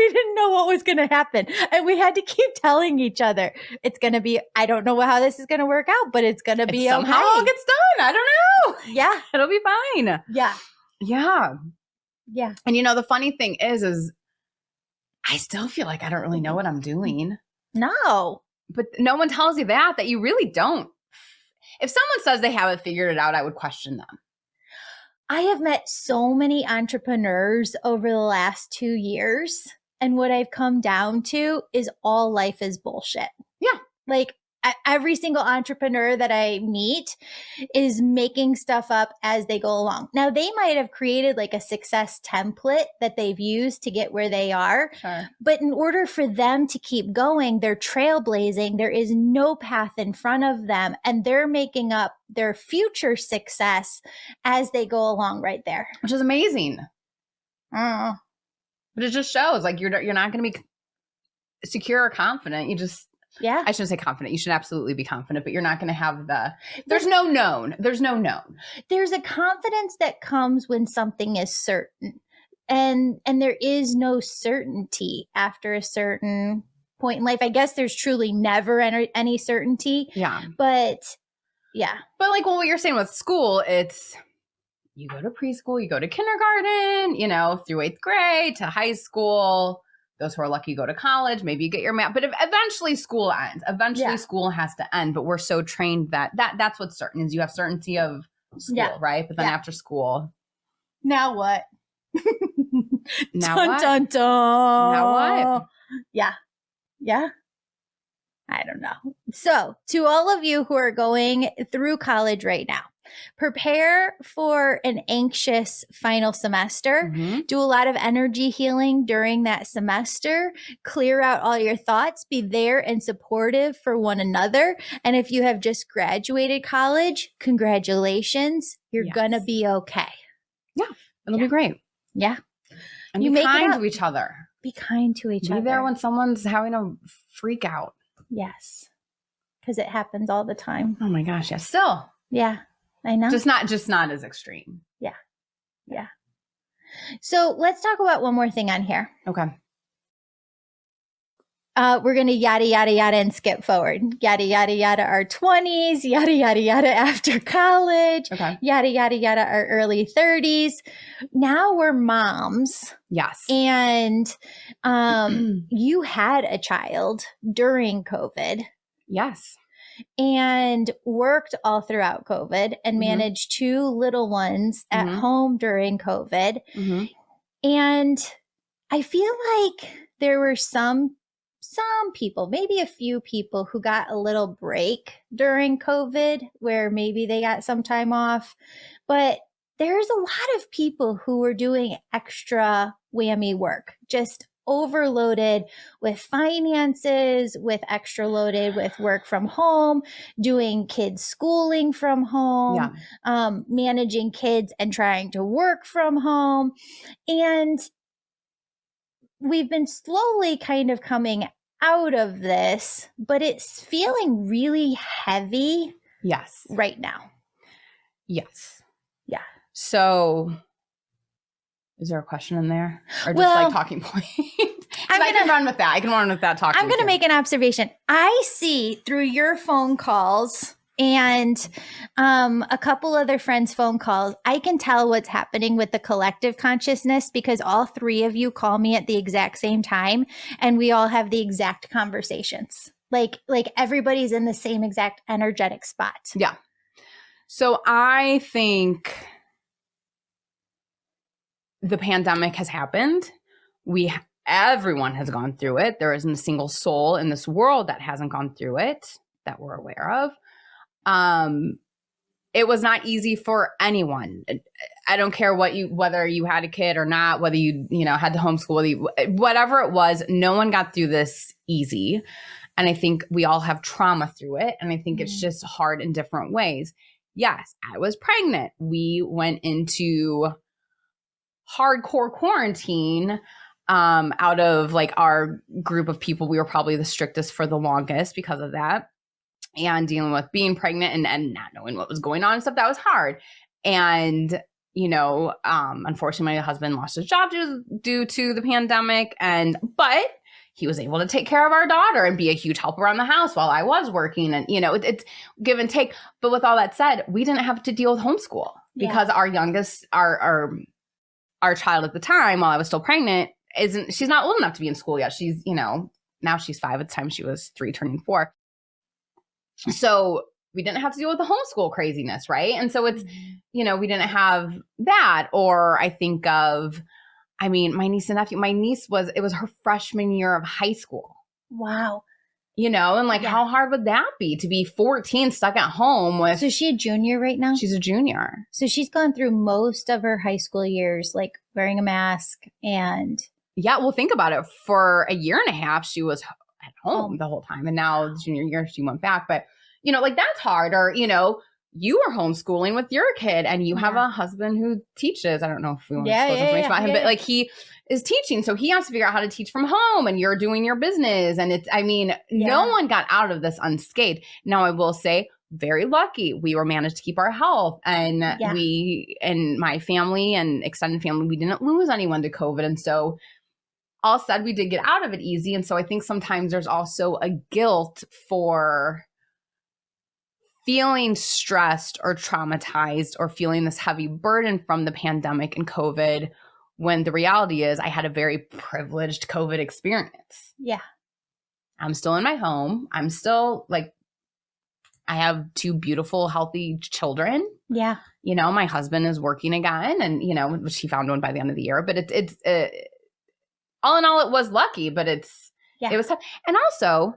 didn't know what was going to happen. And we had to keep telling each other, it's going to be, I don't know how this is going to work out, but it's going to be
somehow
okay.
It gets done. I don't know.
Yeah.
It'll be fine.
Yeah.
Yeah.
Yeah.
And you know, the funny thing is I still feel like I don't really know what I'm doing.
No.
But no one tells you that you really don't. If someone says they haven't figured it out, I would question them.
I have met so many entrepreneurs over the last 2 years. And what I've come down to is all life is bullshit.
Yeah.
Like every single entrepreneur that I meet is making stuff up as they go along. Now, they might have created like a success template that they've used to get where they are.
Sure.
But in order for them to keep going, they're trailblazing. There is no path in front of them. And they're making up their future success as they go along right there.
Which is amazing. But it just shows like you're not going to be secure or confident. You just...
Yeah.
I shouldn't say confident. You should absolutely be confident, but you're not going to have there's no known. There's no known.
There's a confidence that comes when something is certain. And there is no certainty after a certain point in life. I guess there's truly never any certainty.
Yeah.
But yeah.
But like what you're saying with school, it's you go to preschool, you go to kindergarten, through 8th grade to high school. Those who are lucky go to college, maybe you get your math, but eventually school ends. Eventually school has to end, but we're so trained that's what's certain is you have certainty of school, right? But then after school.
Now what?
Now
dun,
what?
Dun, dun.
Now what?
Yeah. Yeah. I don't know. So to all of you who are going through college right now, prepare for an anxious final semester. Mm-hmm. Do a lot of energy healing during that semester. Clear out all your thoughts. Be there and supportive for one another. And if you have just graduated college, congratulations. You're going to be okay.
Yeah. It'll be great.
Yeah.
And you be kind to each other.
Be kind to each other.
Be there when someone's having a freak out.
Yes. Because it happens all the time.
Oh my gosh. Yeah. Still.
Yeah. I know.
Just not as extreme.
Yeah. Yeah. So let's talk about one more thing on here.
Okay.
We're going to yada, yada, yada and skip forward. Yada, yada, yada our 20s, yada, yada, yada after college,
Okay.
yada, yada, yada our early 30s. Now we're moms.
Yes.
And you had a child during COVID.
Yes.
And worked all throughout COVID and managed 2 little ones at home during COVID. And I feel like there were some people, maybe a few people who got a little break during COVID where maybe they got some time off. But there's a lot of people who were doing extra whammy work, just overloaded with finances, with extra loaded with work from home, doing kids schooling from home, managing kids and trying to work from home. And we've been slowly kind of coming out of this, but it's feeling really heavy.
Yes.
Right now.
Yes.
Yeah.
So is there a question in there? Or just like talking point? I can run with that. I can run with that talking.
I'm going to make an observation. I see through your phone calls and a couple other friends' phone calls, I can tell what's happening with the collective consciousness because all 3 of you call me at the exact same time and we all have the exact conversations. Like everybody's in the same exact energetic spot.
Yeah. So I think the pandemic has happened. Everyone has gone through it. There isn't a single soul in this world that hasn't gone through it that we're aware of. It was not easy for anyone. I don't care whether you had a kid or not, whether you had to homeschool, whatever it was, no one got through this easy. And I think we all have trauma through it. And I think it's just hard in different ways. Yes, I was pregnant. We went into hardcore quarantine out of like our group of people. We were probably the strictest for the longest because of that. And dealing with being pregnant and not knowing what was going on and stuff, that was hard. And, unfortunately, my husband lost his job due to the pandemic. But he was able to take care of our daughter and be a huge help around the house while I was working. And, it's give and take. But with all that said, we didn't have to deal with homeschool because our youngest, our child at the time, while I was still pregnant, she's not old enough to be in school yet. She's, now she's 5 at the time she was 3 turning 4. So we didn't have to deal with the homeschool craziness, right? And so it's, we didn't have that. Or I think of, my niece and nephew, it was her freshman year of high school.
Wow.
And how hard would that be to be 14 stuck at home with.
So is she a junior right now?
She's a junior.
So she's gone through most of her high school years, like wearing a mask and.
Yeah. Well, think about it. For a year and a half, she was at home the whole time. And now the junior year, she went back. But, that's hard. Or, you are homeschooling with your kid and you have a husband who teaches. I don't know if we want to disclose information about him, but like he is teaching. So he has to figure out how to teach from home and you're doing your business. And it's, no one got out of this unscathed. Now I will say, very lucky. We were managed to keep our health and we, and my family and extended family, we didn't lose anyone to COVID. And so all said, we did get out of it easy. And so I think sometimes there's also a guilt for feeling stressed or traumatized or feeling this heavy burden from the pandemic and COVID, when the reality is I had a very privileged COVID experience.
Yeah.
I'm still in my home. I'm still I have 2 beautiful, healthy children.
Yeah.
My husband is working again and, which he found one by the end of the year, but it's all in all, it was lucky, but it was tough. And also,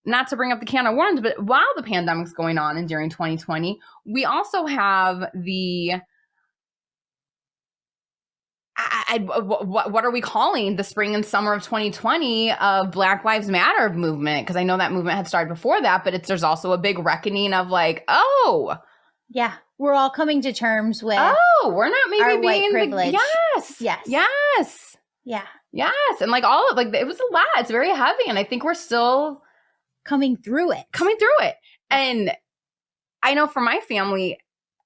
not to bring up the can of worms, but while the pandemic's going on and during 2020, we also have what are we calling the spring and summer of 2020 of Black Lives Matter movement? Because I know that movement had started before that, but there's also a big reckoning of
yeah, we're all coming to terms with
we're not maybe
our
being
white privilege.
Yes.
Yeah.
Yes. And all of it was a lot. It's very heavy. And I think we're still
coming through it.
And I know for my family,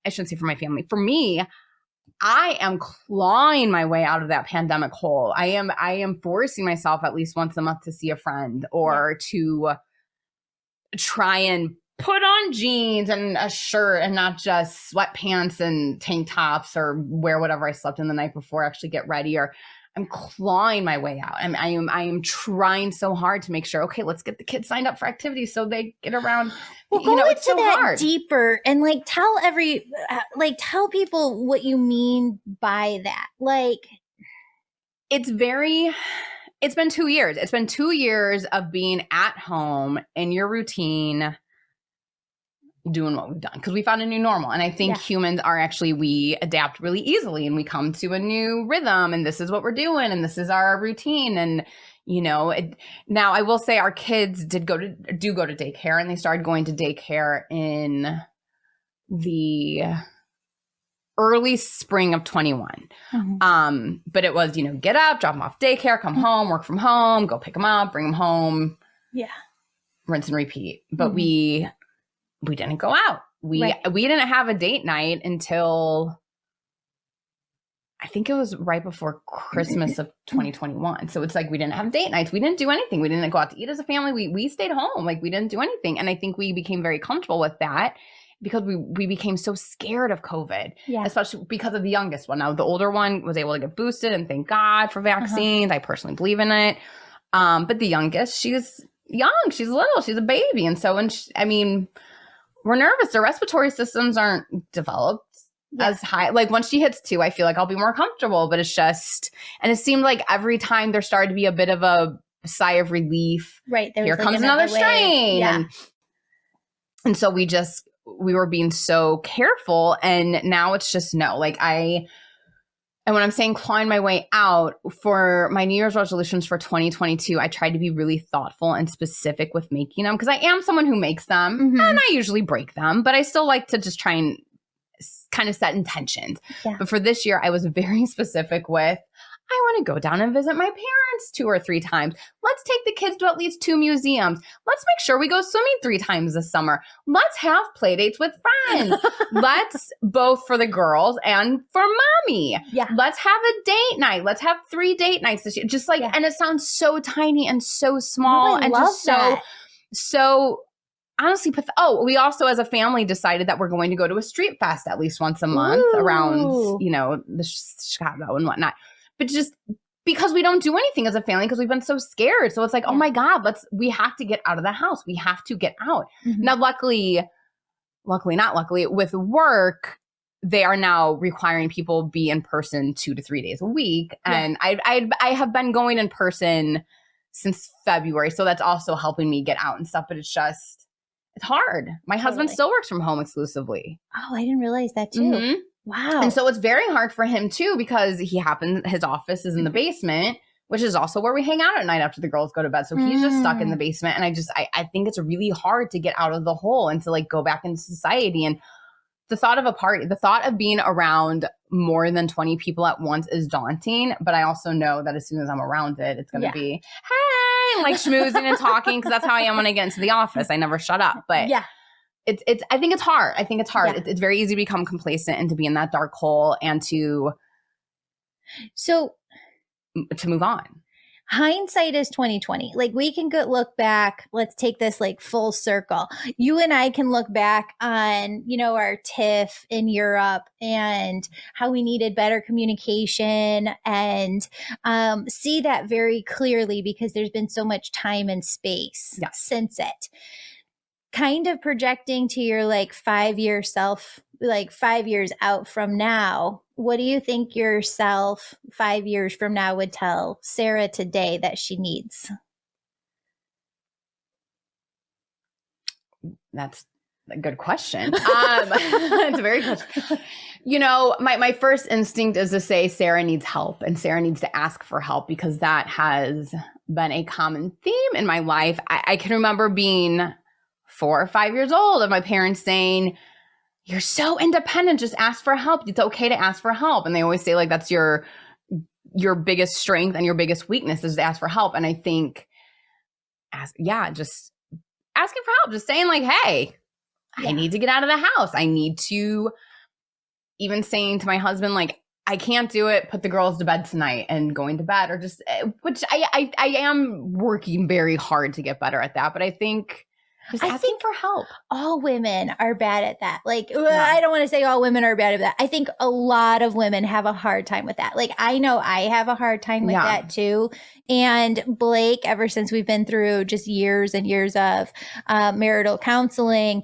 I shouldn't say for my family. For me, I am clawing my way out of that pandemic hole. I am forcing myself at least once a month to see a friend or to try and put on jeans and a shirt and not just sweatpants and tank tops or wear whatever I slept in the night before, actually get ready. Or I'm clawing my way out. I am trying so hard to make sure, okay, let's get the kids signed up for activities so they get around.
Well, go into that deeper and like tell people what you mean by that. Like,
it's been 2 years. It's been 2 years of being at home in your routine, doing what we've done because we found a new normal. And I think humans are we adapt really easily and we come to a new rhythm and this is what we're doing and this is our routine. And, now I will say our kids do go to daycare, and they started going to daycare in the early spring of 21. Mm-hmm. But it was, get up, drop them off daycare, come home, work from home, go pick them up, bring them home. Yeah. Rinse and repeat. But we didn't go out. We didn't have a date night until I think it was right before Christmas of 2021. So it's like we didn't have date nights. We didn't do anything. We didn't go out to eat as a family. We stayed home. Like we didn't do anything. And I think we became very comfortable with that because we became so scared of COVID, especially because of the youngest one. Now the older one was able to get boosted, and thank God for vaccines. I personally believe in it. But the youngest, she's young. She's little. She's a baby. And so we're nervous. Their respiratory systems aren't developed as high. Like once she hits 2, I feel like I'll be more comfortable, but it's just, and it seemed like every time there started to be a bit of a sigh of relief.
Right.
Here comes another strain. Yeah. And so we were being so careful, and now it's just no, and when I'm saying clawing my way out, for my New Year's resolutions for 2022, I tried to be really thoughtful and specific with making them because I am someone who makes them and I usually break them, but I still like to just try and kind of set intentions. Yeah. But for this year, I was very specific with, I want to go down and visit my parents 2 or 3 times. Let's take the kids to at least 2 museums. Let's make sure we go swimming 3 times this summer. Let's have play dates with friends. Let's both for the girls and for mommy. Yeah. Let's have a date night. Let's have 3 date nights this year. Just and it sounds so tiny and so small and just so honestly, we also as a family decided that we're going to go to a street fest at least once a month around, the Chicago and whatnot. But just because we don't do anything as a family because we've been so scared. So it's like, oh my God, we have to get out of the house. We have to get out. Mm-hmm. Now, luckily, not luckily, with work, they are now requiring people be in person 2 to 3 days a week. Yeah. And I have been going in person since February. So that's also helping me get out and stuff. But it's hard. My husband still works from home exclusively.
Oh, I didn't realize that too. Mm-hmm. Wow.
And so it's very hard for him too, because his office is in the basement, which is also where we hang out at night after the girls go to bed. So he's just stuck in the basement. And I think it's really hard to get out of the hole and to go back into society. And the thought of a party, the thought of being around more than 20 people at once is daunting. But I also know that as soon as I'm around it, it's going to be, hey, schmoozing and talking, because that's how I am when I get into the office. I never shut up. But I think it's hard. Yeah. It's very easy to become complacent and to be in that dark hole and to move on.
Hindsight is 2020. We can look back. Let's take this full circle. You and I can look back on, our tiff in Europe and how we needed better communication and see that very clearly because there's been so much time and space since it. Kind of projecting to your 5-year self, 5 years out from now, what do you think yourself 5 years from now would tell Sarah today that she needs?
That's a good question. It's a very good question. My first instinct is to say Sarah needs help and Sarah needs to ask for help, because that has been a common theme in my life. I can remember being 4 or 5 years old and my parents saying, you're so independent, just ask for help. It's okay to ask for help. And they always say that's your biggest strength and your biggest weakness is to ask for help. And I think, just asking for help, just saying hey, I need to get out of the house. I need to even saying to my husband, like, I can't do it, put the girls to bed tonight and going to bed, or just, which I am working very hard to get better at that. But I think just asking for help.
All women are bad at that. Like, I don't want to say all women are bad at that. I think a lot of women have a hard time with that. Like, I know I have a hard time with that too. And Blake, ever since we've been through just years and years of marital counseling,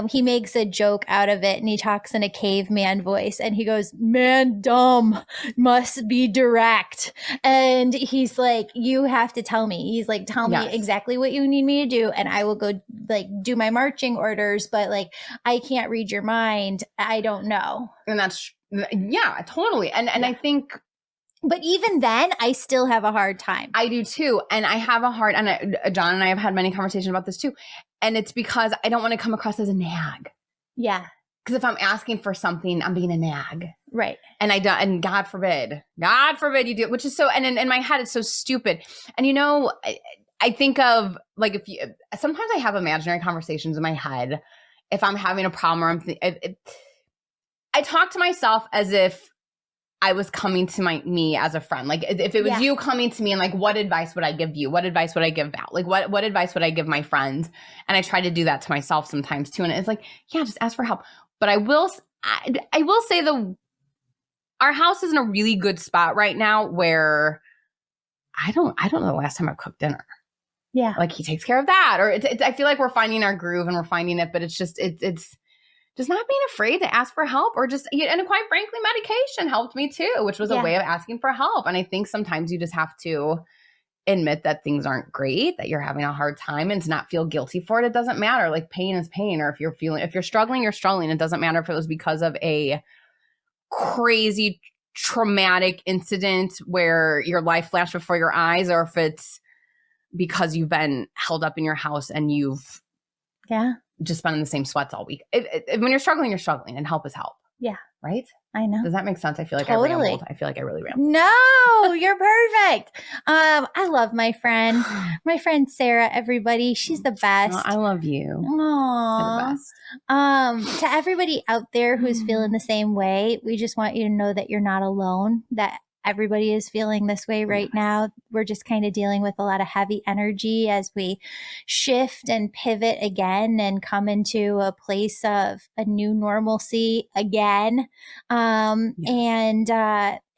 he makes a joke out of it and he talks in a caveman voice and he goes, man, dumb, must be direct. And he's like, you have to tell me. He's like, tell me exactly what you need me to do and I will go like do my marching orders, but like, I can't read your mind. I don't know.
And that's, totally. And I think,
but even then, I still have a hard time.
I do too. And I have a hard, and John and I have had many conversations about this too. And it's because I don't want to come across as a nag.
Yeah.
Because if I'm asking for something, I'm being a nag.
Right.
And and God forbid you do it, which is so, and in my head, it's so stupid. And you know, I think of like, sometimes I have imaginary conversations in my head. If I'm having a problem or I talk to myself as if I was coming to me as a friend. Like if it was you coming to me and like, what advice would I give you? What advice would I give Val? Like what advice would I give my friends? And I try to do that to myself sometimes too. And it's like, just ask for help. But I will say our house is in a really good spot right now where I don't know the last time I've cooked dinner.
Yeah.
Like he takes care of that. Or I feel like we're finding our groove and we're finding it, but it's just not being afraid to ask for help or just, and quite frankly, medication helped me too, which was a way of asking for help. And I think sometimes you just have to admit that things aren't great, that you're having a hard time and to not feel guilty for it. It doesn't matter. Like pain is pain. Or if you're struggling, you're struggling. It doesn't matter if it was because of a crazy traumatic incident where your life flashed before your eyes, or if it's because you've been held up in your house and you've just been in the same sweats all week. When you're struggling, and help is help. Yeah. Right?
I know.
Does that make sense? I feel like I rambled. I feel like I really rambled.
No, you're perfect. I love my friend Sarah, everybody. She's the best.
Oh, I love you.
Aww.
You're the
best. To everybody out there who's feeling the same way, we just want you to know that you're not alone, that everybody is feeling this way right now. We're just kind of dealing with a lot of heavy energy as we shift and pivot again and come into a place of a new normalcy again.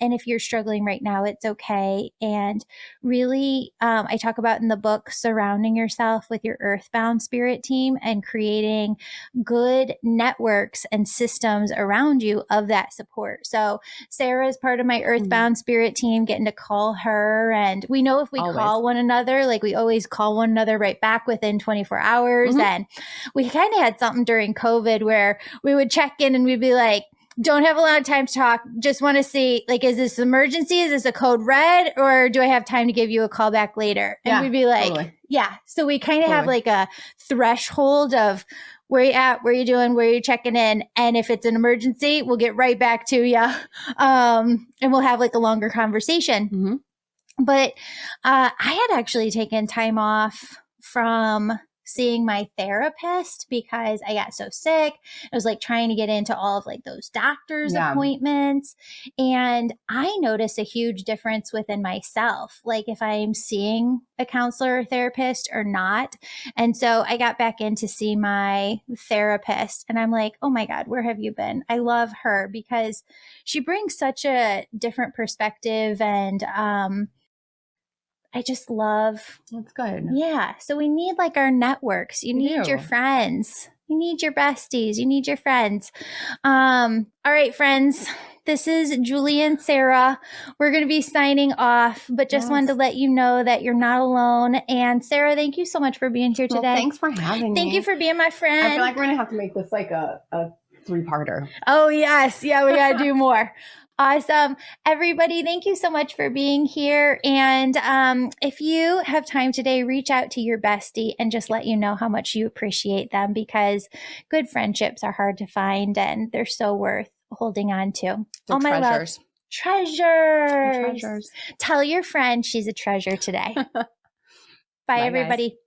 And if you're struggling right now, it's okay. And really, I talk about in the book, surrounding yourself with your earthbound spirit team and creating good networks and systems around you of that support. So Sarah is part of my earthbound spirit team, getting to call her. And we know if we call one another, like we always call one another right back within 24 hours. And we kind of had something during COVID where we would check in and we'd be like, don't have a lot of time to talk. Just want to see, like, is this emergency? Is this a code red? Or do I have time to give you a call back later? And we'd be like, So we kind of have like a threshold of where you at, where you doing, where you checking in. And if it's an emergency, we'll get right back to you. And we'll have like a longer conversation. But I had actually taken time off from seeing my therapist because I got so sick. I was like trying to get into all of like those doctor's appointments. And I noticed a huge difference within myself, like if I'm seeing a counselor or therapist or not. And so I got back in to see my therapist and I'm like, oh my God, where have you been? I love her because she brings such a different perspective and, I just love.
That's good.
Yeah. So we need like our networks. You need your friends. You need your besties. You need your friends. All right, friends. This is Julie and Sarah. We're going to be signing off, but just wanted to let you know that you're not alone. And Sarah, thank you so much for being here today.
Well, thanks for having me.
Thank you for being my friend.
I feel like we're going to have to make this like a 3-parter.
Oh, yes. Yeah, we got to do more. Awesome. Everybody, thank you so much for being here. And if you have time today, reach out to your bestie and just let you know how much you appreciate them because good friendships are hard to find and they're so worth holding on to.
They're
my
treasures.
Love. Treasures. Tell your friend she's a treasure today. Bye, everybody. Guys.